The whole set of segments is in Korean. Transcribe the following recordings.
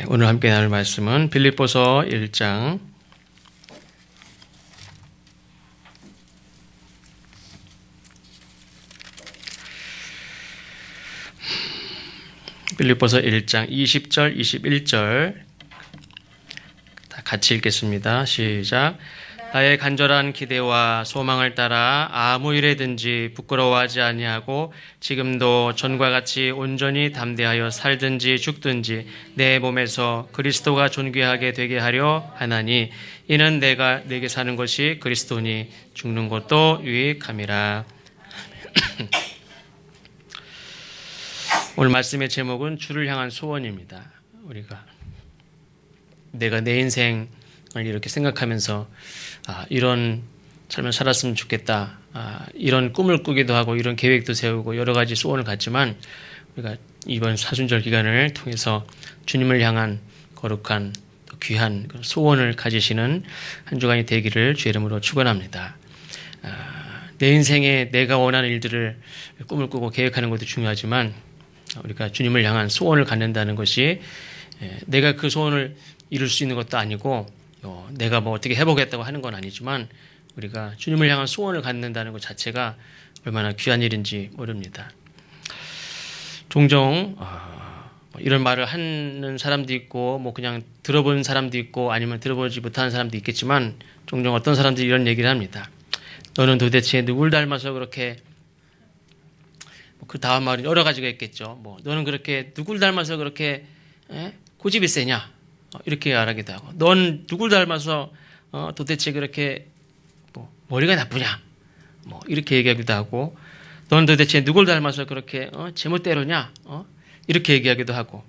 오늘 함께 나눌 말씀은 빌립보서 1장 20절, 21절 다 같이 읽겠습니다. 시작. 나의 간절한 기대와 소망을 따라 아무 일에든지 부끄러워하지 아니하고 지금도 전과 같이 온전히 담대하여 살든지 죽든지 내 몸에서 그리스도가 존귀하게 되게 하려 하나니 이는 내게 사는 것이 그리스도니 죽는 것도 유익함이라. 오늘 말씀의 제목은 주를 향한 소원입니다. 내가 내 인생을 이렇게 생각하면서 이런 삶을 살았으면 좋겠다. 이런 꿈을 꾸기도 하고 이런 계획도 세우고 여러 가지 소원을 갖지만 우리가 이번 사순절 기간을 통해서 주님을 향한 거룩한 귀한 소원을 가지시는 한 주간이 되기를 주의 이름으로 축원합니다. 내 인생에 내가 원하는 일들을 꿈을 꾸고 계획하는 것도 중요하지만 우리가 주님을 향한 소원을 갖는다는 것이 내가 그 소원을 이룰 수 있는 것도 아니고 내가 뭐 어떻게 해보겠다고 하는 건 아니지만 우리가 주님을 향한 소원을 갖는다는 것 자체가 얼마나 귀한 일인지 모릅니다. 종종 이런 말을 하는 사람도 있고 뭐 그냥 들어본 사람도 있고 아니면 들어보지 못하는 사람도 있겠지만 종종 어떤 사람들이 이런 얘기를 합니다. 너는 도대체 누굴 닮아서 그렇게 그 다음 말은 여러 가지가 있겠죠. 너는 그렇게 누굴 닮아서 그렇게 고집이 세냐? 이렇게 말하기도 하고, 넌 누굴 닮아서 도대체 그렇게 머리가 나쁘냐? 이렇게 얘기하기도 하고, 넌 도대체 누굴 닮아서 그렇게 제멋대로냐? 이렇게 얘기하기도 하고,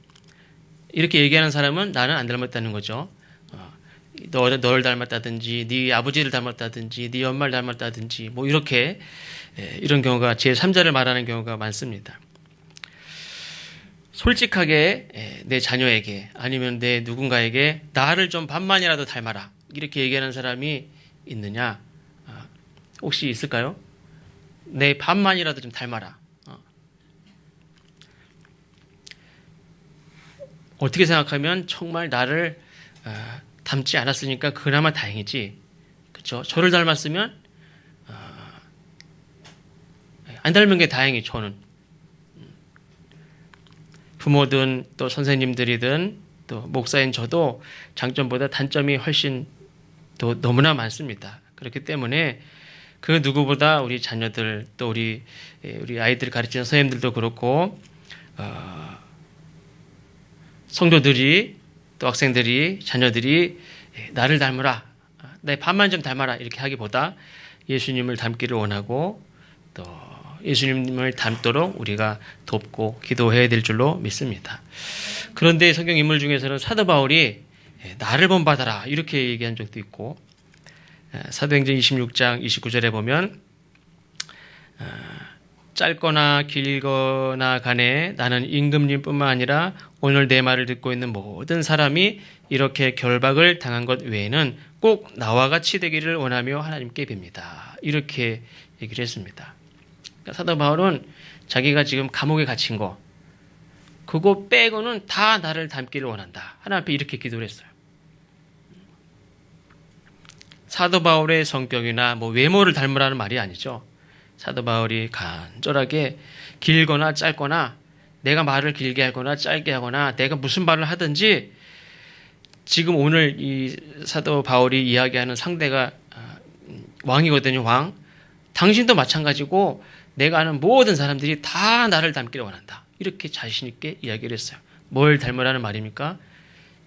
이렇게 얘기하는 사람은 나는 안 닮았다는 거죠. 너를 닮았다든지, 네 아버지를 닮았다든지, 네 엄마를 닮았다든지, 이렇게 이런 경우가 제3자를 말하는 경우가 많습니다. 솔직하게 내 자녀에게 아니면 내 누군가에게 나를 좀 반만이라도 닮아라 이렇게 얘기하는 사람이 있느냐? 혹시 있을까요? 내 반만이라도 좀 닮아라. 어떻게 생각하면 정말 나를 닮지 않았으니까 그나마 다행이지. 그렇죠? 저를 닮았으면 안 닮은 게 다행이 저는. 부모든 또 선생님들이든 또 목사인 저도 장점보다 단점이 훨씬 또 너무나 많습니다. 그렇기 때문에 그 누구보다 우리 자녀들 또 우리 아이들을 가르치는 선생님들도 그렇고 성도들이 또 학생들이 자녀들이 나를 닮으라, 내 반만 좀 닮아라 이렇게 하기보다 예수님을 닮기를 원하고 또 예수님을 닮도록 우리가 돕고 기도해야 될 줄로 믿습니다. 그런데 성경 인물 중에서는 사도 바울이 나를 본받아라 이렇게 얘기한 적도 있고, 사도행전 26장 29절에 보면 짧거나 길거나 간에 나는 임금님뿐만 아니라 오늘 내 말을 듣고 있는 모든 사람이 이렇게 결박을 당한 것 외에는 꼭 나와 같이 되기를 원하며 하나님께 빕니다. 이렇게 얘기를 했습니다. 사도 바울은 자기가 지금 감옥에 갇힌 거 그거 빼고는 다 나를 닮기를 원한다. 하나님 앞에 이렇게 기도를 했어요. 사도 바울의 성격이나 외모를 닮으라는 말이 아니죠. 사도 바울이 간절하게 길거나 짧거나 내가 말을 길게 하거나 짧게 하거나 내가 무슨 말을 하든지 지금 오늘 이 사도 바울이 이야기하는 상대가 왕이거든요. 왕. 당신도 마찬가지고 내가 아는 모든 사람들이 다 나를 닮기를 원한다. 이렇게 자신 있게 이야기를 했어요. 뭘 닮으라는 말입니까?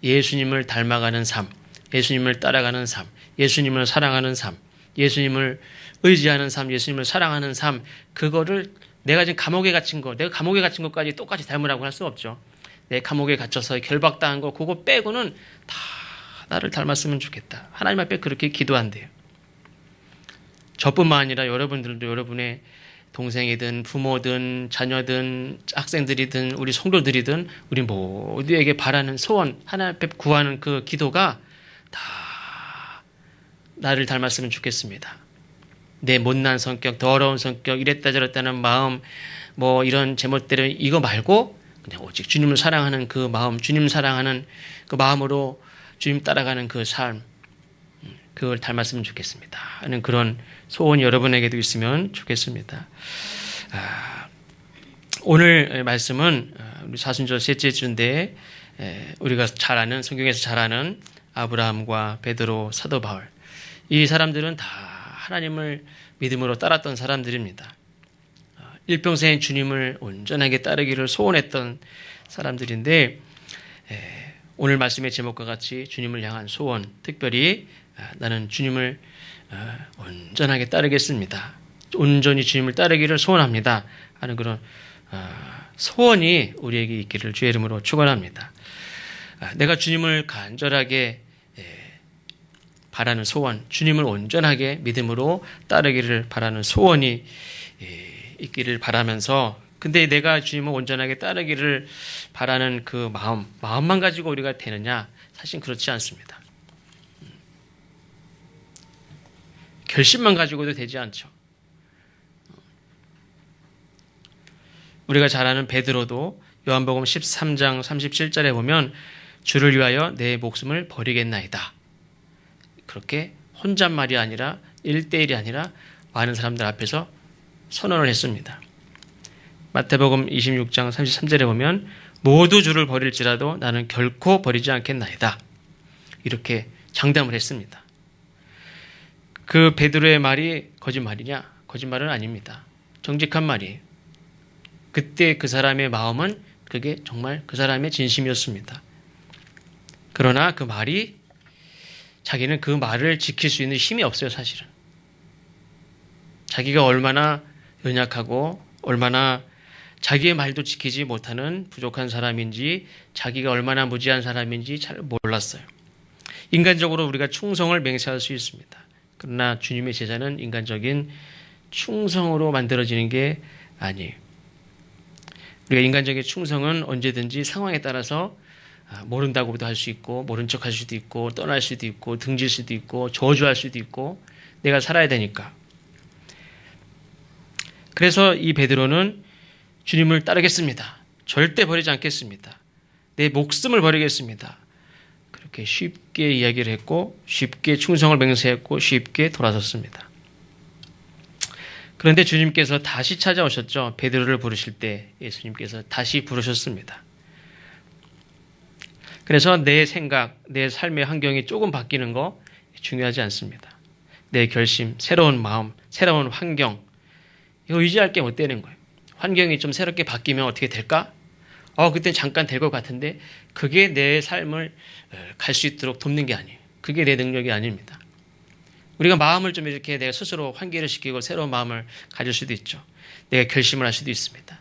예수님을 닮아가는 삶, 예수님을 따라가는 삶, 예수님을 사랑하는 삶, 예수님을 의지하는 삶, 예수님을 사랑하는 삶, 그거를 내가 지금 감옥에 갇힌 거, 내가 감옥에 갇힌 것까지 똑같이 닮으라고 할 수 없죠. 내 감옥에 갇혀서 결박당한 거, 그거 빼고는 다 나를 닮았으면 좋겠다. 하나님 앞에 그렇게 기도한대요. 저뿐만 아니라 여러분들도 여러분의 동생이든 부모든 자녀든 학생들이든 우리 성도들이든 우리 모두에게 바라는 소원, 하나님 앞에 구하는 그 기도가 다 나를 닮았으면 좋겠습니다. 내 못난 성격, 더러운 성격, 이랬다 저랬다는 마음, 이런 제멋대로 이거 말고 그냥 오직 주님을 사랑하는 그 마음, 주님 사랑하는 그 마음으로 주님 따라가는 그 삶, 그걸 닮았으면 좋겠습니다 하는 그런 소원이 여러분에게도 있으면 좋겠습니다. 오늘 말씀은 우리 사순절 셋째 주인데 우리가 잘 아는, 성경에서 잘 아는 아브라함과 베드로, 사도 바울, 이 사람들은 다 하나님을 믿음으로 따랐던 사람들입니다. 일평생 주님을 온전하게 따르기를 소원했던 사람들인데 오늘 말씀의 제목과 같이 주님을 향한 소원, 특별히 나는 주님을 온전하게 따르겠습니다, 온전히 주님을 따르기를 소원합니다 하는 그런 소원이 우리에게 있기를 주의 이름으로 축원합니다. 내가 주님을 간절하게 바라는 소원, 주님을 온전하게 믿음으로 따르기를 바라는 소원이 있기를 바라면서, 근데 내가 주님을 온전하게 따르기를 바라는 그 마음만 가지고 우리가 되느냐? 사실 그렇지 않습니다. 결심만 가지고도 되지 않죠. 우리가 잘 아는 베드로도 요한복음 13장 37절에 보면 주를 위하여 내 목숨을 버리겠나이다, 그렇게 혼잣말이 아니라 1대1이 아니라 많은 사람들 앞에서 선언을 했습니다. 마태복음 26장 33절에 보면 모두 주를 버릴지라도 나는 결코 버리지 않겠나이다, 이렇게 장담을 했습니다. 그 베드로의 말이 거짓말이냐? 거짓말은 아닙니다. 정직한 말이에요. 그때 그 사람의 마음은 그게 정말 그 사람의 진심이었습니다. 그러나 그 말이, 자기는 그 말을 지킬 수 있는 힘이 없어요, 사실은. 자기가 얼마나 연약하고 얼마나 자기의 말도 지키지 못하는 부족한 사람인지, 자기가 얼마나 무지한 사람인지 잘 몰랐어요. 인간적으로 우리가 충성을 맹세할 수 있습니다. 그러나 주님의 제자는 인간적인 충성으로 만들어지는 게 아니에요. 우리가 인간적인 충성은 언제든지 상황에 따라서 모른다고도 할 수 있고, 모른 척 할 수도 있고, 떠날 수도 있고, 등질 수도 있고, 저주할 수도 있고, 내가 살아야 되니까. 그래서 이 베드로는 주님을 따르겠습니다, 절대 버리지 않겠습니다, 내 목숨을 버리겠습니다, 그렇게 쉽게 이야기를 했고, 쉽게 충성을 맹세했고, 쉽게 돌아섰습니다. 그런데 주님께서 다시 찾아오셨죠. 베드로를 부르실 때 예수님께서 다시 부르셨습니다. 그래서 내 생각, 내 삶의 환경이 조금 바뀌는 거 중요하지 않습니다. 내 결심, 새로운 마음, 새로운 환경, 이거 의지할 게 못 되는 거예요. 환경이 좀 새롭게 바뀌면 어떻게 될까? 그때 잠깐 될 것 같은데, 그게 내 삶을 갈 수 있도록 돕는 게 아니에요. 그게 내 능력이 아닙니다. 우리가 마음을 좀 이렇게 내가 스스로 환기를 시키고 새로운 마음을 가질 수도 있죠. 내가 결심을 할 수도 있습니다.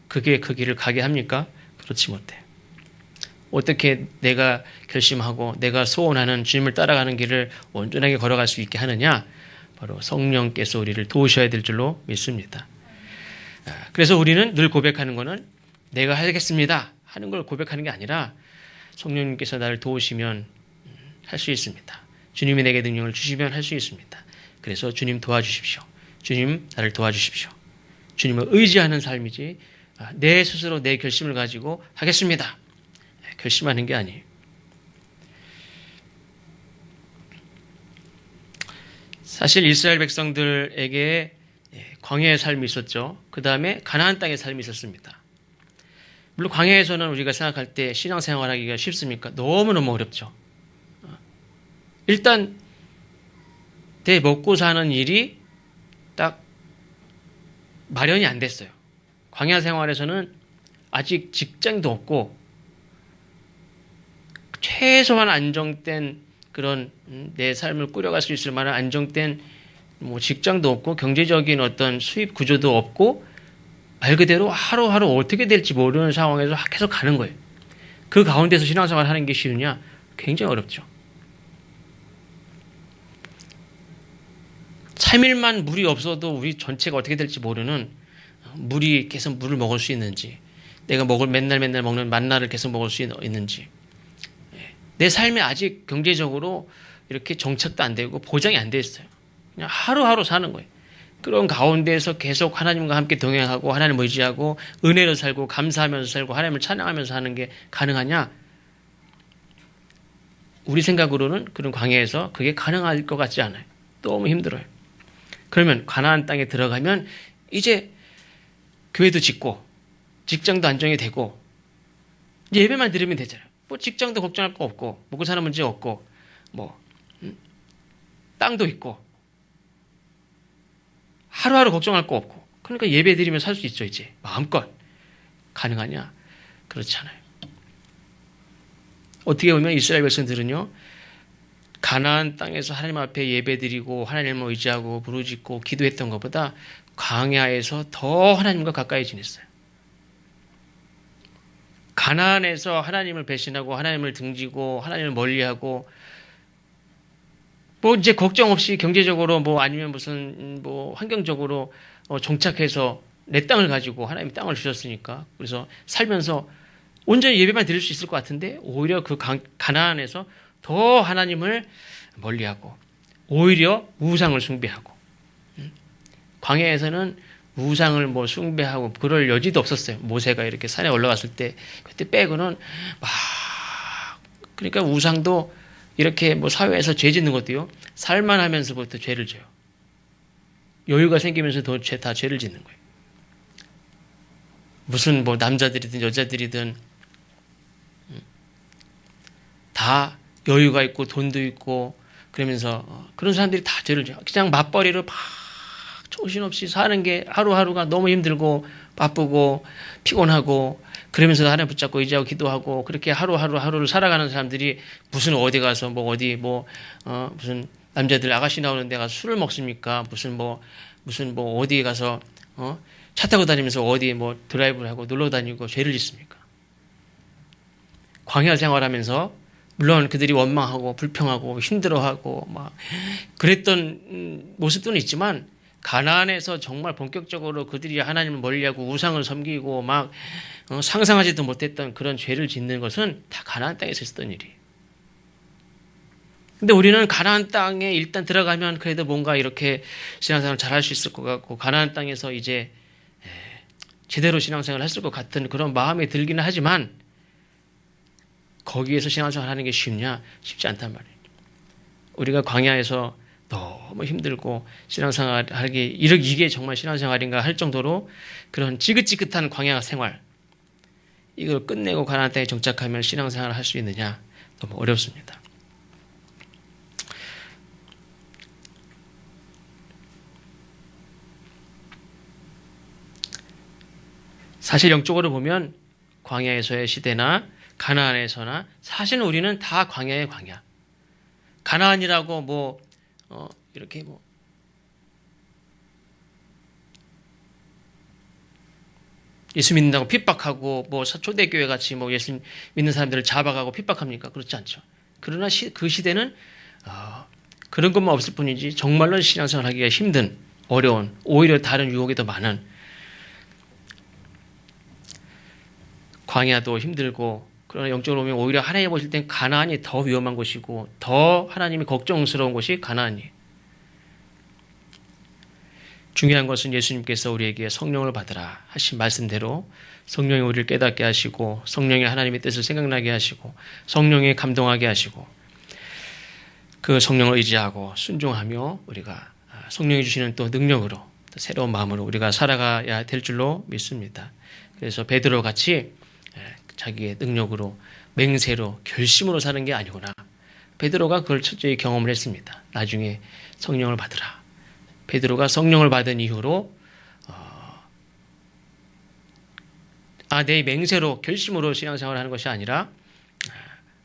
그게 그 길을 가게 합니까? 그렇지 못해요. 어떻게 내가 결심하고 내가 소원하는 주님을 따라가는 길을 온전하게 걸어갈 수 있게 하느냐? 바로 성령께서 우리를 도우셔야 될 줄로 믿습니다. 그래서 우리는 늘 고백하는 것은 내가 하겠습니다 하는 걸 고백하는 게 아니라 성령님께서 나를 도우시면 할 수 있습니다. 주님이 내게 능력을 주시면 할 수 있습니다. 그래서 주님 도와주십시오. 주님 나를 도와주십시오. 주님을 의지하는 삶이지 내 스스로 내 결심을 가지고 하겠습니다, 결심하는 게 아니에요. 사실 이스라엘 백성들에게 광야의 삶이 있었죠. 그 다음에 가나안 땅의 삶이 있었습니다. 물론 광야에서는 우리가 생각할 때 신앙생활하기가 쉽습니까? 너무너무 어렵죠. 일단 내 먹고 사는 일이 딱 마련이 안 됐어요. 광야 생활에서는 아직 직장도 없고 최소한 안정된 그런 내 삶을 꾸려갈 수 있을 만한 안정된 직장도 없고 경제적인 어떤 수입 구조도 없고 말 그대로 하루하루 어떻게 될지 모르는 상황에서 계속 가는 거예요. 그 가운데서 신앙생활 하는 게 쉬우냐? 굉장히 어렵죠. 3일만 물이 없어도 우리 전체가 어떻게 될지 모르는, 물이 계속 물을 먹을 수 있는지, 내가 맨날 먹는 만나를 계속 먹을 수 있는지, 내 삶에 아직 경제적으로 이렇게 정착도 안 되고 보장이 안 돼 있어요. 그냥 하루하루 사는 거예요. 그런 가운데에서 계속 하나님과 함께 동행하고 하나님을 의지하고 은혜로 살고 감사하면서 살고 하나님을 찬양하면서 하는 게 가능하냐? 우리 생각으로는 그런 광야에서 그게 가능할 것 같지 않아요. 너무 힘들어요. 그러면 가나안 땅에 들어가면 이제 교회도 짓고 직장도 안정이 되고 이제 예배만 드리면 되잖아요. 뭐 직장도 걱정할 거 없고 먹고 사는 문제 없고 뭐 땅도 있고 하루하루 걱정할 거 없고 그러니까 예배 드리면 살 수 있죠. 이제 마음껏. 가능하냐? 그렇지 않아요. 어떻게 보면 이스라엘 백성들은요, 가나안 땅에서 하나님 앞에 예배드리고 하나님을 의지하고 부르짖고 기도했던 것보다 광야에서 더 하나님과 가까이 지냈어요. 가나안에서 하나님을 배신하고 하나님을 등지고 하나님을 멀리하고 뭐 이제 걱정 없이 경제적으로 뭐 아니면 무슨 뭐 환경적으로 정착해서 내 땅을 가지고 하나님이 땅을 주셨으니까 그래서 살면서 온전히 예배만 드릴 수 있을 것 같은데 오히려 그 가나안에서 더 하나님을 멀리하고 오히려 우상을 숭배하고 광야에서는 우상을 뭐 숭배하고 그럴 여지도 없었어요. 모세가 이렇게 산에 올라갔을 때 그때 빼고는 막 그러니까 우상도 이렇게 뭐 사회에서 죄 짓는 것도요 살만하면서부터 죄를 져요. 여유가 생기면서 다 죄를 짓는 거예요. 무슨 뭐 남자들이든 여자들이든 다 여유가 있고 돈도 있고 그러면서 그런 사람들이 다 죄를 져요. 그냥 맞벌이로 막 정신없이 사는 게 하루하루가 너무 힘들고 바쁘고 피곤하고 그러면서 하나님 붙잡고 의지하고 기도하고 그렇게 하루를 살아가는 사람들이 무슨 어디 가서 뭐 어디 무슨 남자들 아가씨 나오는 데 가서 술을 먹습니까? 무슨 어디 가서 차 타고 다니면서 어디 뭐 드라이브를 하고 놀러 다니고 죄를 짓습니까? 광야 생활하면서 물론 그들이 원망하고 불평하고 힘들어하고 막 그랬던 모습들은 있지만 가나안에서 정말 본격적으로 그들이 하나님을 멀리하고 우상을 섬기고 막 상상하지도 못했던 그런 죄를 짓는 것은 다 가나안 땅에서 있었던 일이에요. 근데 우리는 가나안 땅에 일단 들어가면 그래도 뭔가 이렇게 신앙생활을 잘할 수 있을 것 같고 가나안 땅에서 이제 제대로 신앙생활을 했을 것 같은 그런 마음이 들기는 하지만 거기에서 신앙생활 하는 게 쉽냐? 쉽지 않단 말이에요. 우리가 광야에서 너무 힘들고 신앙생활 하기 이게 정말 신앙생활인가 할 정도로 그런 지긋지긋한 광야 생활 이걸 끝내고 가나안 땅에 정착하면 신앙생활을 할 수 있느냐? 너무 어렵습니다. 사실 영적으로 보면 광야에서의 시대나 가나안에서나 사실은 우리는 다 광야의 광야. 가나안이라고 이렇게 예수 믿는다고 핍박하고 초대교회 같이 예수 믿는 사람들을 잡아가고 핍박합니까? 그렇지 않죠. 그러나 그 시대는 그런 것만 없을 뿐이지 정말로 신앙생활 하기가 힘든 어려운 오히려 다른 유혹이 더 많은 광야도 힘들고 그러나 영적으로 보면 오히려 하나님 보실 땐 가나안이 더 위험한 곳이고 더 하나님이 걱정스러운 곳이 가나안이에요. 중요한 것은 예수님께서 우리에게 성령을 받으라 하신 말씀대로 성령이 우리를 깨닫게 하시고 성령이 하나님의 뜻을 생각나게 하시고 성령이 감동하게 하시고 그 성령을 의지하고 순종하며 우리가 성령이 주시는 또 능력으로 또 새로운 마음으로 우리가 살아가야 될 줄로 믿습니다. 그래서 베드로 같이 자기의 능력으로 맹세로 결심으로 사는 게 아니구나. 베드로가 그걸 철저히 경험을 했습니다. 나중에 성령을 받으라. 베드로가 성령을 받은 이후로 내 맹세로 결심으로 신앙생활을 하는 것이 아니라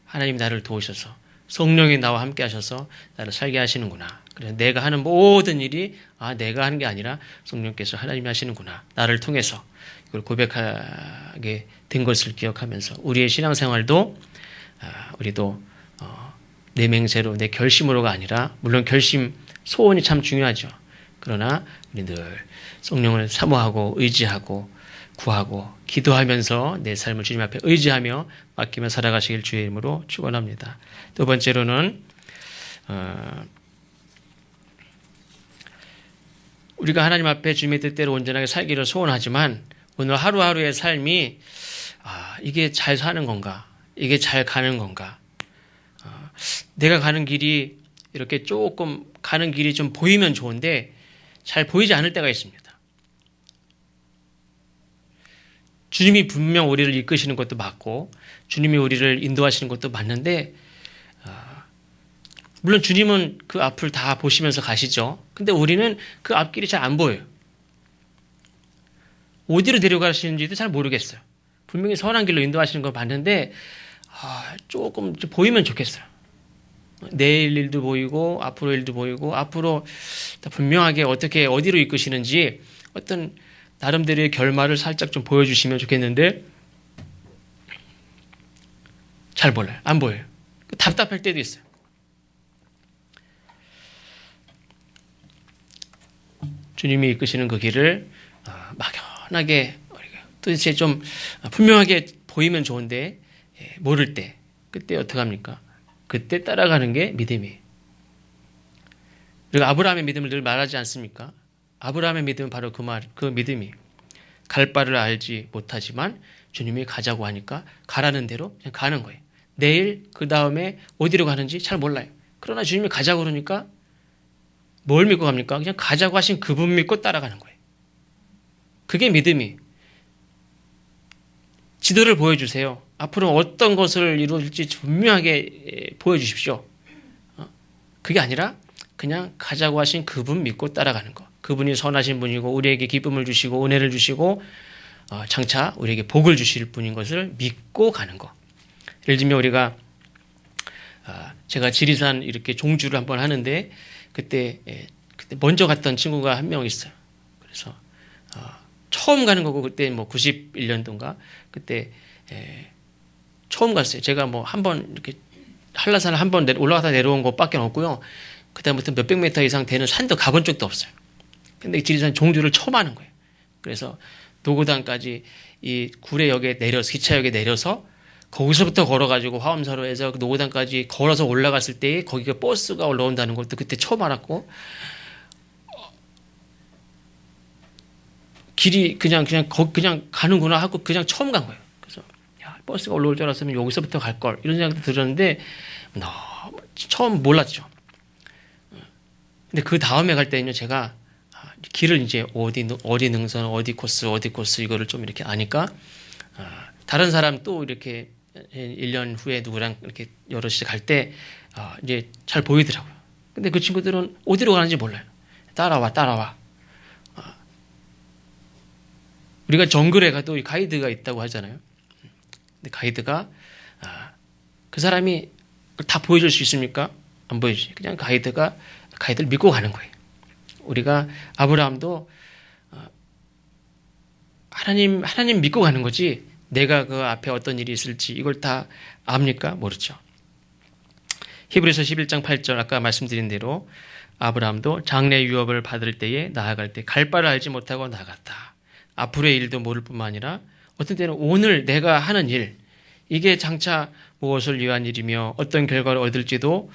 하나님이 나를 도우셔서 성령이 나와 함께 하셔서 나를 살게 하시는구나. 그래서 내가 하는 모든 일이 내가 하는 게 아니라 성령께서 하나님이 하시는구나. 나를 통해서 이걸 고백하게 된 것을 기억하면서 우리의 신앙생활도 우리도 내 맹세로 내 결심으로가 아니라 물론 결심 소원이 참 중요하죠. 그러나 우리 늘 성령을 사모하고 의지하고 구하고 기도하면서 내 삶을 주님 앞에 의지하며 맡기며 살아가시길 주의 이름으로 축원합니다. 두 번째로는 우리가 하나님 앞에 주님의 뜻대로 온전하게 살기를 소원하지만 오늘 하루하루의 삶이 이게 잘 사는 건가? 이게 잘 가는 건가? 내가 가는 길이 이렇게 조금 가는 길이 좀 보이면 좋은데 잘 보이지 않을 때가 있습니다. 주님이 분명 우리를 이끄시는 것도 맞고 주님이 우리를 인도하시는 것도 맞는데 물론 주님은 그 앞을 다 보시면서 가시죠. 근데 우리는 그 앞길이 잘 안 보여요. 어디로 데려가시는지도 잘 모르겠어요. 분명히 선한 길로 인도하시는 걸 봤는데 조금 보이면 좋겠어요. 내일 일도 보이고 앞으로 일도 보이고 앞으로 분명하게 어떻게 어디로 이끄시는지 어떤 나름대로의 결말을 살짝 좀 보여주시면 좋겠는데 잘 몰라요. 안 보여요. 답답할 때도 있어요. 주님이 이끄시는 그 길을 막연하게 도대체 좀 분명하게 보이면 좋은데 모를 때 그때 어떻게 합니까? 그때 따라가는 게 믿음이에요. 그리고 아브라함의 믿음을 늘 말하지 않습니까? 아브라함의 믿음은 바로 그 믿음이에요. 갈 바를 알지 못하지만 주님이 가자고 하니까 가라는 대로 그냥 가는 거예요. 내일 그 다음에 어디로 가는지 잘 몰라요. 그러나 주님이 가자고 그러니까 뭘 믿고 갑니까? 그냥 가자고 하신 그분 믿고 따라가는 거예요. 그게 믿음이. 지도를 보여주세요. 앞으로 어떤 것을 이루어질지 분명하게 보여주십시오. 그게 아니라 그냥 가자고 하신 그분 믿고 따라가는 거. 그분이 선하신 분이고 우리에게 기쁨을 주시고 은혜를 주시고 장차 우리에게 복을 주실 분인 것을 믿고 가는 거. 예를 들면 우리가 제가 지리산 이렇게 종주를 한번 하는데 그때 먼저 갔던 친구가 한 명 있어요. 그래서 처음 가는 거고 그때 뭐 91년도인가 그때 처음 갔어요. 제가 뭐 한번 이렇게 한라산을 한번 올라가다 내려온 것밖에 없고요. 그다음부터 몇백 미터 이상 되는 산도 가본 적도 없어요. 근데 지리산 종주를 처음 하는 거예요. 그래서 노고단까지 이 구례역에 내려서 기차역에 내려서 거기서부터 걸어가지고 화엄사로에서 노고단까지 걸어서 올라갔을 때 거기가 버스가 올라온다는 것도 그때 처음 알았고 길이 그냥 가는구나 하고 그냥 처음 간 거예요. 그래서 야, 버스가 올라올 줄 알았으면 여기서부터 갈 걸 이런 생각도 들었는데 너무 처음 몰랐죠. 근데 그 다음에 갈 때는요 제가 길을 이제 어디 능선 어디 코스 이거를 좀 이렇게 아니까 다른 사람 또 이렇게 1년 후에 누구랑 이렇게 여럿이 갈 때 이제 잘 보이더라고요. 근데 그 친구들은 어디로 가는지 몰라요. 따라와. 우리가 정글에 가도 가이드가 있다고 하잖아요. 근데 가이드가 그 사람이 다 보여줄 수 있습니까? 안 보여주지. 그냥 가이드를 믿고 가는 거예요. 우리가 아브라함도 하나님 믿고 가는 거지 내가 그 앞에 어떤 일이 있을지 이걸 다 압니까? 모르죠. 히브리서 11장 8절 아까 말씀드린 대로 아브라함도 장래 유업을 받을 때에 나아갈 때 갈 바를 알지 못하고 나갔다. 앞으로의 일도 모를 뿐만 아니라 어떤 때는 오늘 내가 하는 일 이게 장차 무엇을 위한 일이며 어떤 결과를 얻을지도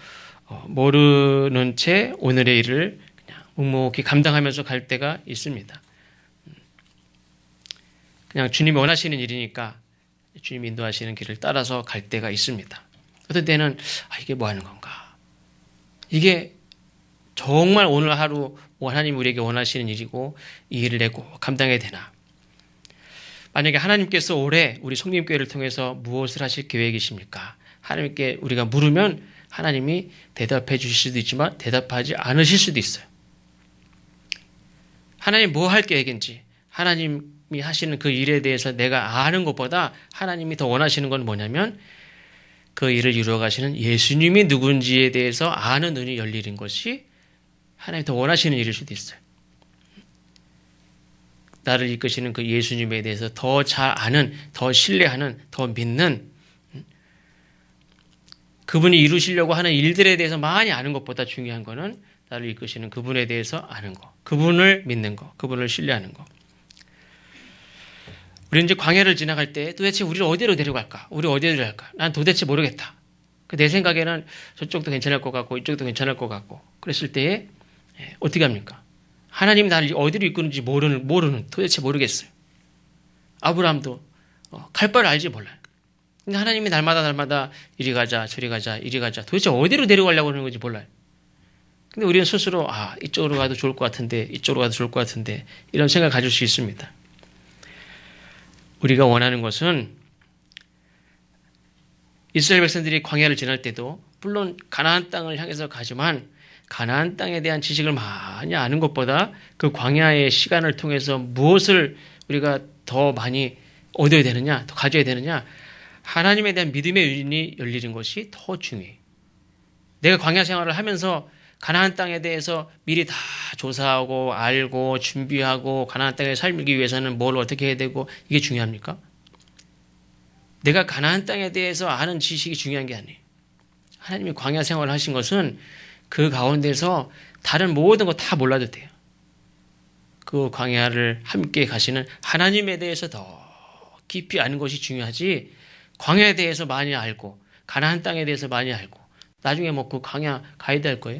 모르는 채 오늘의 일을 그냥 묵묵히 감당하면서 갈 때가 있습니다. 그냥 주님이 원하시는 일이니까 주님이 인도하시는 길을 따라서 갈 때가 있습니다. 어떤 때는 이게 뭐 하는 건가? 이게 정말 오늘 하루 하나님 우리에게 원하시는 일이고 이 일을 내고 감당해야 되나? 만약에 하나님께서 올해 우리 성림교회를 통해서 무엇을 하실 계획이십니까? 하나님께 우리가 물으면 하나님이 대답해 주실 수도 있지만 대답하지 않으실 수도 있어요. 하나님 뭐 할 계획인지 하나님이 하시는 그 일에 대해서 내가 아는 것보다 하나님이 더 원하시는 건 뭐냐면 그 일을 이루어 가시는 예수님이 누군지에 대해서 아는 눈이 열리는 것이 하나님이 더 원하시는 일일 수도 있어요. 나를 이끄시는 그 예수님에 대해서 더 잘 아는, 더 신뢰하는, 더 믿는 그분이 이루시려고 하는 일들에 대해서 많이 아는 것보다 중요한 거는 나를 이끄시는 그분에 대해서 아는 거, 그분을 믿는 거, 그분을 신뢰하는 거. 우리는 이제 광야를 지나갈 때 도대체 우리를 어디로 데려갈까? 우리 어디로 갈까? 난 도대체 모르겠다. 내 생각에는 저쪽도 괜찮을 것 같고 이쪽도 괜찮을 것 같고 그랬을 때에 어떻게 합니까? 하나님이 나를 어디로 이끄는지 모르는 도대체 모르겠어요. 아브라함도 갈 바를 알지 몰라요. 근데 하나님이 날마다 이리 가자 저리 가자 이리 가자 도대체 어디로 데려가려고 하는 건지 몰라요. 근데 우리는 스스로 이쪽으로 가도 좋을 것 같은데 이쪽으로 가도 좋을 것 같은데 이런 생각을 가질 수 있습니다. 우리가 원하는 것은 이스라엘 백성들이 광야를 지날 때도 물론 가나안 땅을 향해서 가지만 가나안 땅에 대한 지식을 많이 아는 것보다 그 광야의 시간을 통해서 무엇을 우리가 더 많이 얻어야 되느냐, 더 가져야 되느냐, 하나님에 대한 믿음의 눈이 열리는 것이 더 중요해. 내가 광야 생활을 하면서 가나안 땅에 대해서 미리 다 조사하고 알고 준비하고 가나안 땅에 살기 위해서는 뭘 어떻게 해야 되고 이게 중요합니까? 내가 가나안 땅에 대해서 아는 지식이 중요한 게 아니에요. 하나님이 광야 생활을 하신 것은 그 가운데서 다른 모든 거 다 몰라도 돼요. 그 광야를 함께 가시는 하나님에 대해서 더 깊이 아는 것이 중요하지 광야에 대해서 많이 알고 가나안 땅에 대해서 많이 알고 나중에 뭐 그 광야 가이드 할 거예요.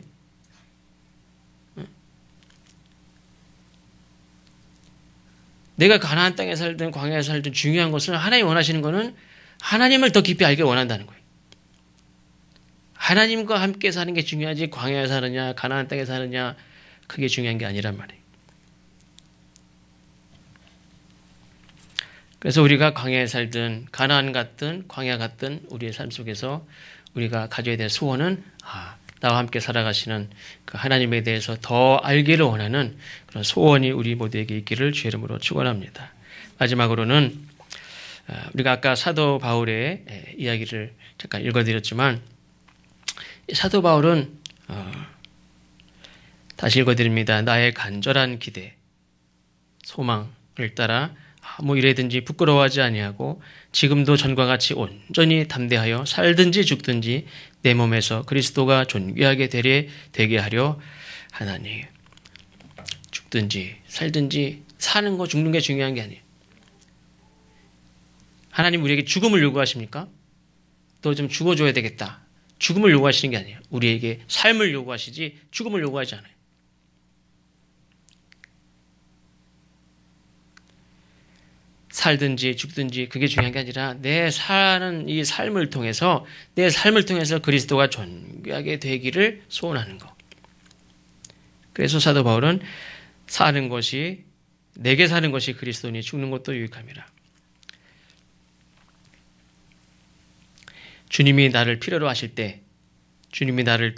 내가 가나안 땅에 살든 광야에 살든 중요한 것은 하나님이 원하시는 것은 하나님을 더 깊이 알길 원한다는 거예요. 하나님과 함께 사는 게 중요하지 광야에 사느냐 가나안 땅에 사느냐 그게 중요한 게 아니란 말이에요. 그래서 우리가 광야에 살든 가나안 갔든 광야 갔든 우리의 삶 속에서 우리가 가져야 될 소원은 나와 함께 살아가시는 그 하나님에 대해서 더 알기를 원하는 그런 소원이 우리 모두에게 있기를 주의 이름으로 축원합니다. 마지막으로는 우리가 아까 사도 바울의 이야기를 잠깐 읽어드렸지만 사도 바울은 다시 읽어드립니다. 나의 간절한 기대, 소망을 따라 이래든지 부끄러워하지 아니하고 지금도 전과 같이 온전히 담대하여 살든지 죽든지 내 몸에서 그리스도가 존귀하게 되게 하려 하나니. 죽든지 살든지 사는 거 죽는 게 중요한 게 아니에요. 하나님 우리에게 죽음을 요구하십니까? 너 좀 죽어줘야 되겠다. 죽음을 요구하시는 게 아니에요. 우리에게 삶을 요구하시지 죽음을 요구하지 않아요. 살든지 죽든지 그게 중요한 게 아니라 내 사는 이 삶을 통해서 그리스도가 존귀하게 되기를 소원하는 것. 그래서 사도 바울은 내게 사는 것이 그리스도니 죽는 것도 유익함이라. 주님이 나를 필요로 하실 때, 주님이 나를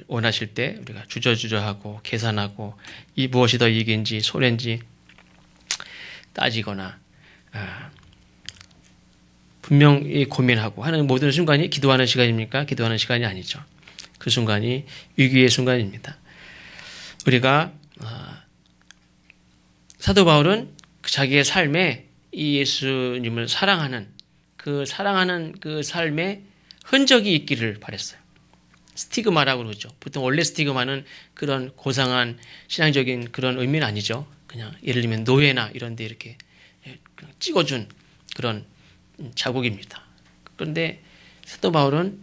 원하실 때 우리가 주저주저하고 계산하고 이 무엇이 더 이익인지 손해인지 따지거나 분명히 고민하고 하는 모든 순간이 기도하는 시간입니까? 기도하는 시간이 아니죠. 그 순간이 위기의 순간입니다. 우리가 사도 바울은 자기의 삶에 이 예수님을 사랑하는 그 삶에 흔적이 있기를 바랬어요. 스티그마라고 그러죠. 보통 원래 스티그마는 그런 고상한 신앙적인 그런 의미는 아니죠. 그냥 예를 들면 노예나 이런 데 이렇게 찍어준 그런 자국입니다. 그런데 사도 바울은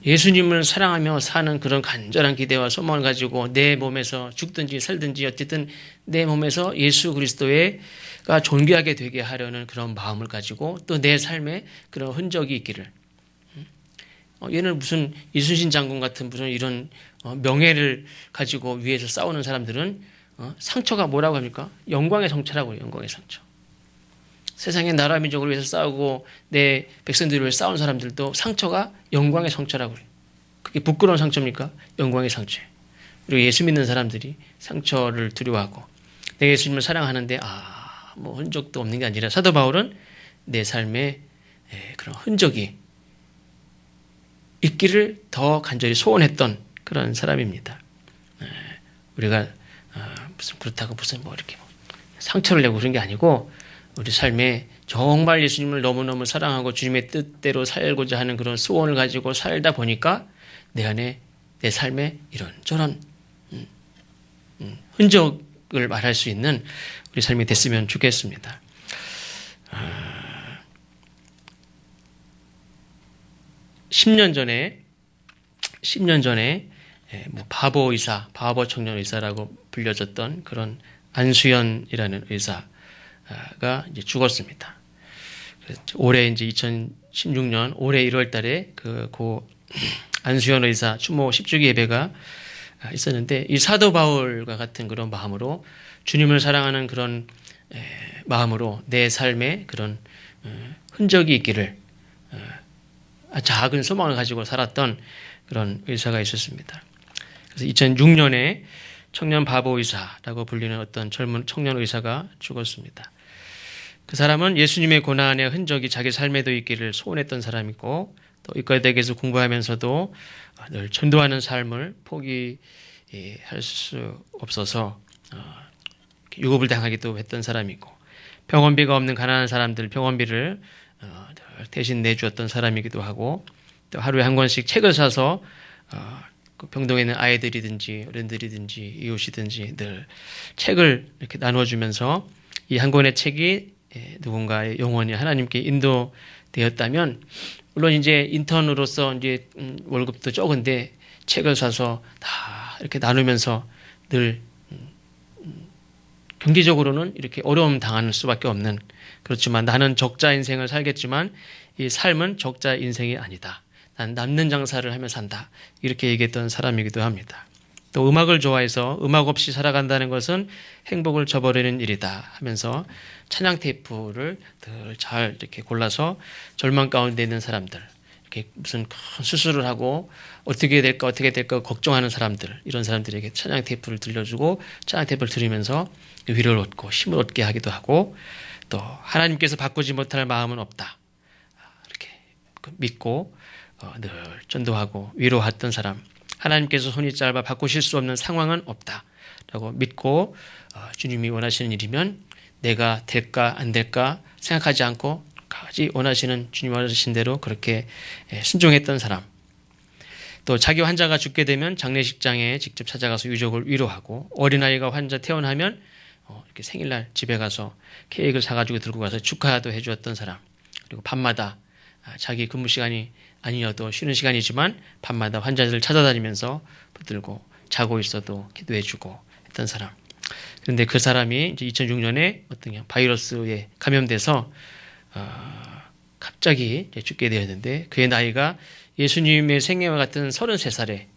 예수님을 사랑하며 사는 그런 간절한 기대와 소망을 가지고 내 몸에서 죽든지 살든지 어쨌든 내 몸에서 예수 그리스도가 존귀하게 되게 하려는 그런 마음을 가지고 또 내 삶에 그런 흔적이 있기를. 얘는 무슨 이순신 장군 같은 무슨 이런 명예를 가지고 위에서 싸우는 사람들은 상처가 뭐라고 합니까? 영광의 상처라고 해요. 영광의 상처. 세상의 나라 민족을 위해서 싸우고 내 백성들을 위해서 싸우는 사람들도 상처가 영광의 상처라고 해요. 그게 부끄러운 상처입니까? 영광의 상처예요. 그리고 예수 믿는 사람들이 상처를 두려워하고 내가 예수님을 사랑하는데 흔적도 없는 게 아니라 사도 바울은 내 삶에 그런 흔적이 있기를 더 간절히 소원했던 그런 사람입니다. 우리가 무슨 그렇다고 무슨 이렇게 상처를 내고 그런 게 아니고 우리 삶에 정말 예수님을 너무너무 사랑하고 주님의 뜻대로 살고자 하는 그런 소원을 가지고 살다 보니까 내 안에 내 삶에 이런저런 흔적을 말할 수 있는 우리 삶이 됐으면 좋겠습니다. 10년 전에 뭐 바보 의사, 바보 청년 의사라고 불려졌던 그런 안수연이라는 의사가 이제 죽었습니다. 올해 이제 2016년 올해 1월 달에 고 안수연 의사 추모 10주기 예배가 있었는데, 이 사도 바울과 같은 그런 마음으로, 주님을 사랑하는 그런 마음으로 내 삶에 그런 흔적이 있기를 작은 소망을 가지고 살았던 그런 의사가 있었습니다. 그래서 2006년에 청년 바보 의사라고 불리는 어떤 젊은 청년 의사가 죽었습니다. 그 사람은 예수님의 고난의 흔적이 자기 삶에도 있기를 소원했던 사람이고, 또 의과대학에서 공부하면서도 늘 전도하는 삶을 포기할 수 없어서 유급을 당하기도 했던 사람이고, 병원비가 없는 가난한 사람들 병원비를 대신 내주었던 사람이기도 하고, 또 하루에 한 권씩 책을 사서 병동에 있는 아이들이든지 어른들이든지 이웃이든지 늘 책을 이렇게 나눠주면서, 이 한 권의 책이 누군가의 영혼이 하나님께 인도되었다면, 물론 이제 인턴으로서 이제 월급도 적은데 책을 사서 다 이렇게 나누면서 늘 경제적으로는 이렇게 어려움 당하는 수밖에 없는, 그렇지만 나는 적자 인생을 살겠지만 이 삶은 적자 인생이 아니다. 난 남는 장사를 하며 산다. 이렇게 얘기했던 사람이기도 합니다. 또 음악을 좋아해서 음악 없이 살아간다는 것은 행복을 저버리는 일이다 하면서 찬양 테이프를 늘 잘 이렇게 골라서 절망 가운데 있는 사람들, 이렇게 무슨 큰 수술을 하고 어떻게 될까 걱정하는 사람들, 이런 사람들에게 찬양 테이프를 들려주고 찬양 테이프를 들으면서 위로를 얻고 힘을 얻게 하기도 하고, 또 하나님께서 바꾸지 못할 마음은 없다 이렇게 믿고 늘 전도하고 위로했던 사람, 하나님께서 손이 짧아 바꾸실 수 없는 상황은 없다라고 믿고 주님이 원하시는 일이면 내가 될까 안 될까 생각하지 않고 가지 원하시는 주님 원하신 대로 그렇게 순종했던 사람, 또 자기 환자가 죽게 되면 장례식장에 직접 찾아가서 유족을 위로하고, 어린아이가 환자 퇴원하면 이렇게 생일날 집에 가서 케이크를 사가지고 들고 가서 축하도 해주었던 사람, 그리고 밤마다 자기 근무 시간이 아니어도 쉬는 시간이지만 밤마다 환자들을 찾아다니면서 붙들고 자고 있어도 기도해주고 했던 사람. 그런데 그 사람이 이제 2006년에 어떤 바이러스에 감염돼서 갑자기 죽게 되었는데, 그의 나이가 예수님의 생애와 같은 33살의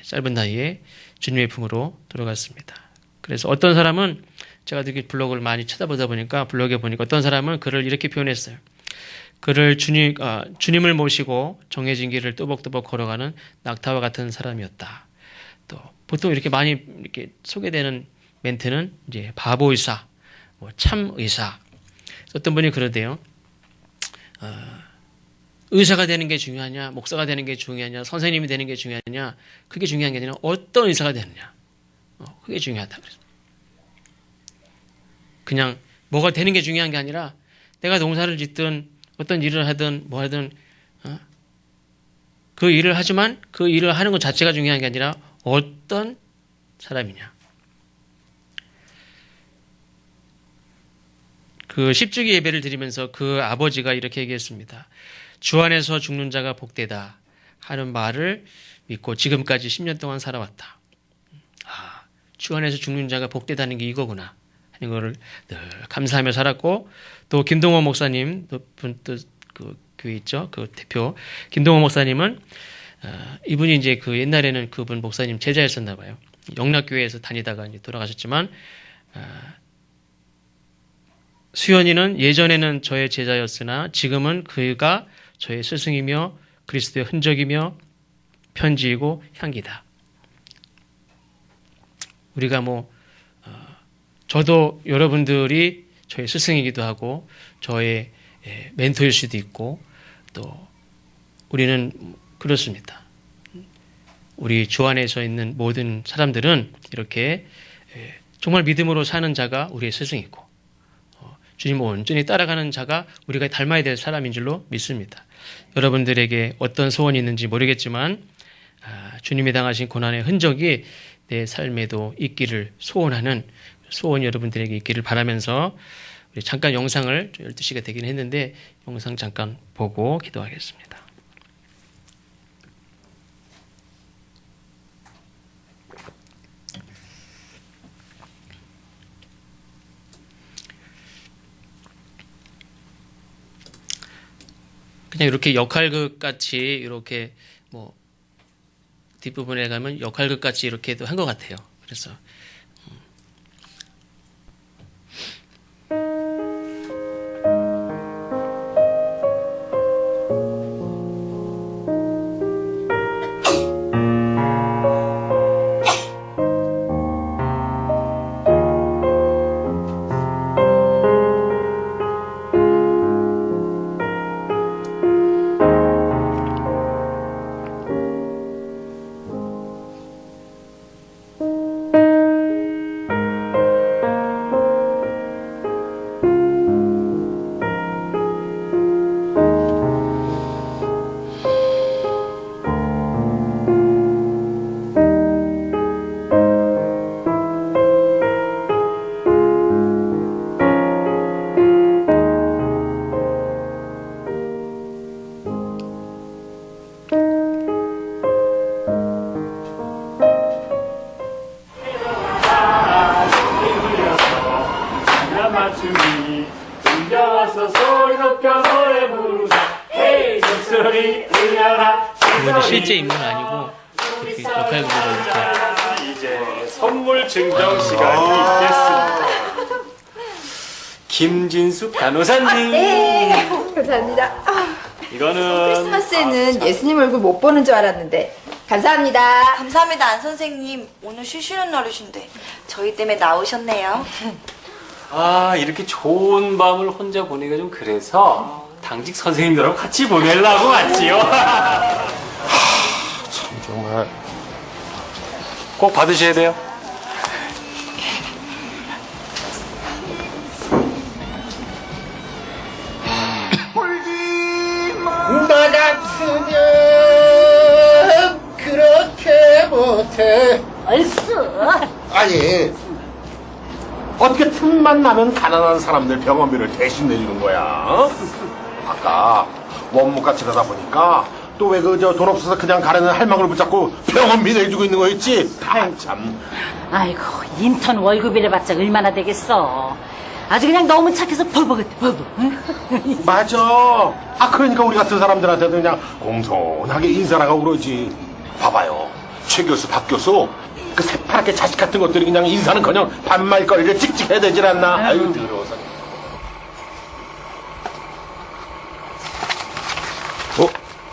짧은 나이에 주님의 품으로 들어갔습니다. 그래서 어떤 사람은, 제가 되게 블로그를 많이 찾아보다 보니까 블로그에 보니까 어떤 사람은 글을 이렇게 표현했어요. 그를 주님을 모시고 정해진 길을 또박또박 걸어가는 낙타와 같은 사람이었다. 또 보통 이렇게 많이 이렇게 소개되는 멘트는 이제 바보 의사, 참 의사. 어떤 분이 그러대요. 의사가 되는 게 중요하냐, 목사가 되는 게 중요하냐, 선생님이 되는 게 중요하냐, 그게 중요한 게 아니라 어떤 의사가 되느냐, 그게 중요하다. 그냥 뭐가 되는 게 중요한 게 아니라 내가 농사를 짓든 어떤 일을 하든 뭐 하든 그 일을 하지만 그 일을 하는 것 자체가 중요한 게 아니라 어떤 사람이냐. 그 10주기 예배를 드리면서 그 아버지가 이렇게 얘기했습니다. 주 안에서 죽는 자가 복되다 하는 말을 믿고 지금까지 10년 동안 살아왔다. 주 안에서 죽는 자가 복되다는 게 이거구나 하는 거를 늘 감사하며 살았고, 또 김동호 목사님, 그 교회 있죠, 그 대표 김동호 목사님은 이분이 이제 그 옛날에는 그분 목사님 제자였었나 봐요. 영락교회에서 다니다가 이제 돌아가셨지만, 수연이는 예전에는 저의 제자였으나 지금은 그가 저의 스승이며 그리스도의 흔적이며 편지이고 향기다. 우리가 저도 여러분들이 저의 스승이기도 하고 저의 멘토일 수도 있고, 또 우리는 그렇습니다. 우리 주 안에서 있는 모든 사람들은 이렇게 정말 믿음으로 사는 자가 우리의 스승이고, 주님 온전히 따라가는 자가 우리가 닮아야 될 사람인 줄로 믿습니다. 여러분들에게 어떤 소원이 있는지 모르겠지만 주님이 당하신 고난의 흔적이 내 삶에도 있기를 소원하는 소원이 여러분들에게 있기를 바라면서, 우리 잠깐 영상을 12시가 되긴 했는데 영상 잠깐 보고 기도하겠습니다. 그냥 이렇게 역할극 같이 이렇게 뭐 뒷부분에 가면 역할극 같이 이렇게도 한 것 같아요. 그래서 맞춤이 들려와서 소리 높여 노래 부르자 헤이 목소리 들려라 이건 실제 인물 아니고 이렇게 역할극으로 이렇게 이제 선물 증정 시간이 있겠습니다. 김진수 변호사님. 네, 감사합니다. 이거는 크리스마스에는 예수님 얼굴 못 보는 줄 알았는데 감사합니다. 감사합니다, 안 선생님. 오늘 쉬시는 날이신데 저희 때문에 나오셨네요. 이렇게 좋은 밤을 혼자 보내기가 좀 그래서 당직 선생님들하고 같이 보내려고 왔지요. 참 정말 꼭 받으셔야 돼요. 나 같으면 그렇게 못해. 아니 어떻게 틈만 나면 가난한 사람들 병원비를 대신 내주는 거야? 어? 아까 원무같이 가다 보니까 또 왜 그 저 돈 없어서 그냥 가려는 할망을 붙잡고 병원비 내주고 있는 거 있지? 참. 아이고, 인턴 월급이래 봤자 얼마나 되겠어. 아주 그냥 너무 착해서 벌벅해, 벌벅. 맞아. 그러니까 우리 같은 사람들한테도 그냥 공손하게 인사하고 그러지. 봐봐요. 최 교수, 박 교수. 그 새파랗게 자식 같은 것들이 그냥 인사는커녕 반말거리를 찍찍해야 되질 않나. 아유, 더러워서.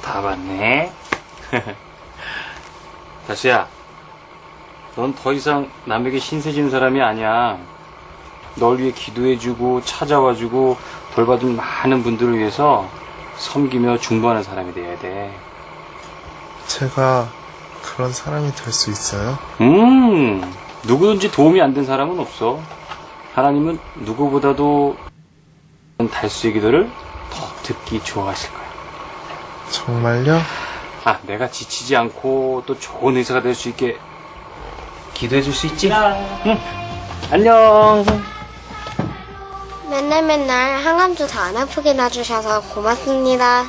다 봤네. 다시야, 넌 더 이상 남에게 신세진 사람이 아니야. 널 위해 기도해주고 찾아와주고 돌봐준 많은 분들을 위해서 섬기며 중보하는 사람이 돼야 돼. 제가 그런 사람이 될 수 있어요? 누구든지 도움이 안 된 사람은 없어. 하나님은 누구보다도 달수의 기도를 더 듣기 좋아하실 거야. 정말요? 내가 지치지 않고 또 좋은 의사가 될 수 있게 기도해 줄 수 있지? 응. 안녕. 맨날 항암주 다 안 아프게 놔주셔서 고맙습니다.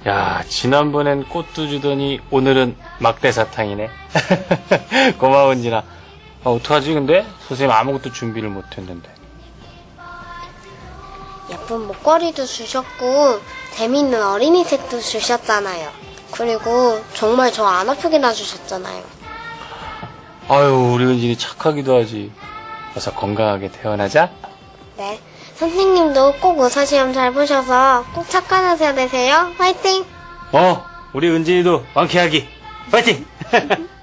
야, 지난번엔 꽃도 주더니 오늘은 막대 사탕이네. 고마워, 은진아. 어떡하지, 근데? 선생님 아무것도 준비를 못 했는데. 예쁜 목걸이도 주셨고 재미있는 어린이 책도 주셨잖아요. 그리고 정말 저 안 아프게 놔주셨잖아요. 아유, 우리 은진이 착하기도 하지. 어서 건강하게 태어나자. 네, 선생님도 꼭 의사시험 잘 보셔서 꼭 착한 의사 되세요. 화이팅! 우리 은진이도 완쾌하기. 파이팅!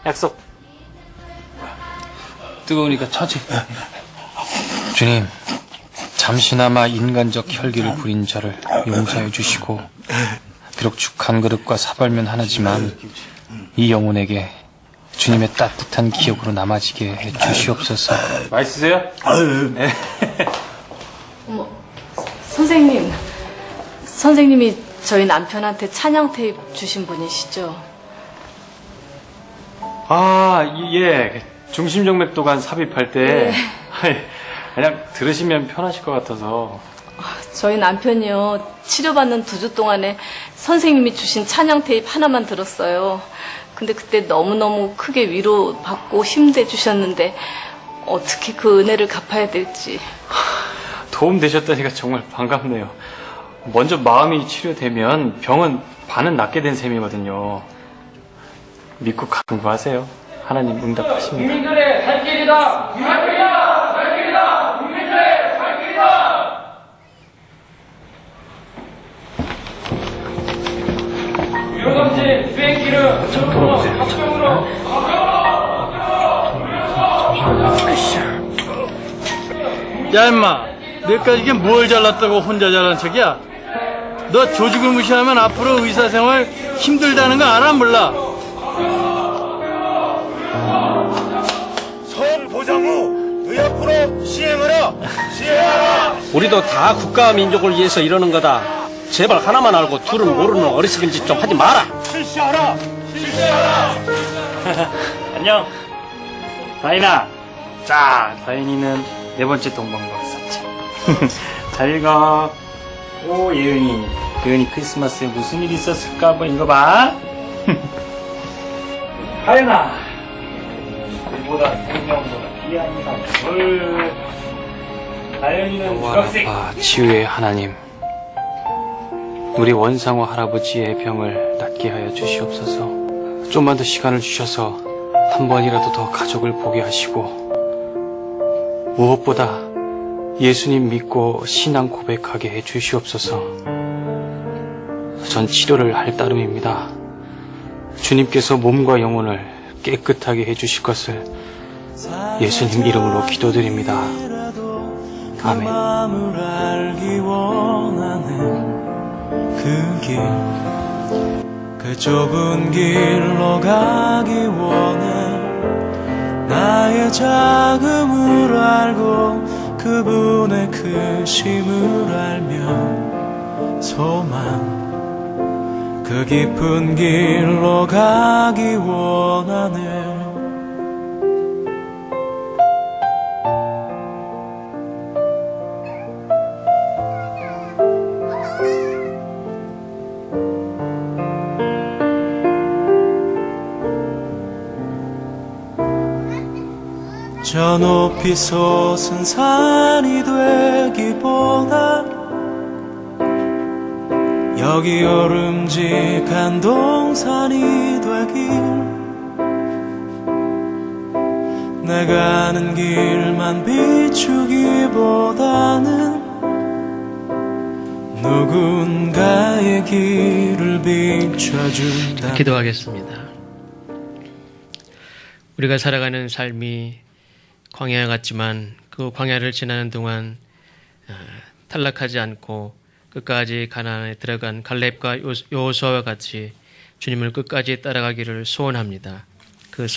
약속. 뜨거우니까 천천히. 주님, 잠시나마 인간적 혈기를 부린 저를 용서해 주시고 비록 죽한 그릇과 사발면 하나지만 이 영혼에게 주님의 따뜻한 기억으로 남아지게 해 주시옵소서. 맛있으세요? 네. 어머, 선생님이 저희 남편한테 찬양 테이프 주신 분이시죠? 예. 중심정맥도관 삽입할 때 그냥 들으시면 편하실 것 같아서. 저희 남편이요, 치료받는 2주 동안에 선생님이 주신 찬양 테이프 하나만 들었어요. 근데 그때 너무너무 크게 위로받고 힘내 주셨는데 어떻게 그 은혜를 갚아야 될지. 도움 되셨다니까 정말 반갑네요. 먼저 마음이 치료되면 병은 반은 낫게 된 셈이거든요. 믿고 강구하세요. 하나님 응답하십니다. 국민들의 살 길이다. 살 길이다. 살 길이다. 국민들의 살 길이다. 유효검진 수행기를 합병으로 야 임마, 너까지 이게 뭘 잘났다고 혼자 잘난 척이야? 너 조직을 무시하면 앞으로 의사생활 힘들다는 거 알아 몰라? 선보장후 의약부로 시행하라. 시행하라. 우리도 다 국가와 민족을 위해서 이러는 거다. 제발 하나만 알고 둘은 모르는 어리석은 짓 좀 하지 마라. 실시하라. 실시하라. 안녕. 다인아. 자, 다인이는 네 번째 동방박사지. 잘 읽어. 오, 예은이. 예은이 크리스마스에 무슨 일 있었을까? 한번 읽어봐. 다인아. 우리보다 생명보다 귀한 이상. 다인이는 중학생. 치유의 하나님. 우리 원상호 할아버지의 병을 낫게 하여 주시옵소서. 좀만 더 시간을 주셔서 한 번이라도 더 가족을 보게 하시고 무엇보다 예수님 믿고 신앙 고백하게 해 주시옵소서. 전 치료를 할 따름입니다. 주님께서 몸과 영혼을 깨끗하게 해 주실 것을 예수님 이름으로 기도드립니다. 아멘. 그 좁은 길로 가기 원해. 나의 작음을 알고 그분의 크심을 알며 소망 그 깊은 길로 가기 원하네. 저 높이 솟은 산이 되기보다 여기 오름직한 동산이 되길. 내가 아는 길만 비추기보다는 누군가의 길을 비춰준다. 기도하겠습니다. 우리가 살아가는 삶이 광야 같지만 그 광야를 지나는 동안 탈락하지 않고 끝까지 가나안에 들어간 갈렙과 여호수아와 같이 주님을 끝까지 따라가기를 소원합니다. 그